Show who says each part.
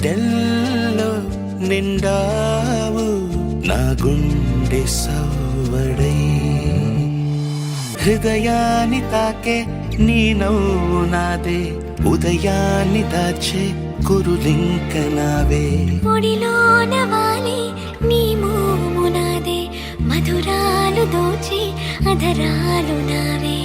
Speaker 1: గుండెల్లో నిండావు నా గుండె సవ్వడై హృదయాన్ని తాకే నీ నవ్వు నాదే ఉదయాన్ని దాచే కురులింక నావే
Speaker 2: ఒడిలోన వాలి నీ మోము నాదే మధురాలు దోచి అధరాలు నావే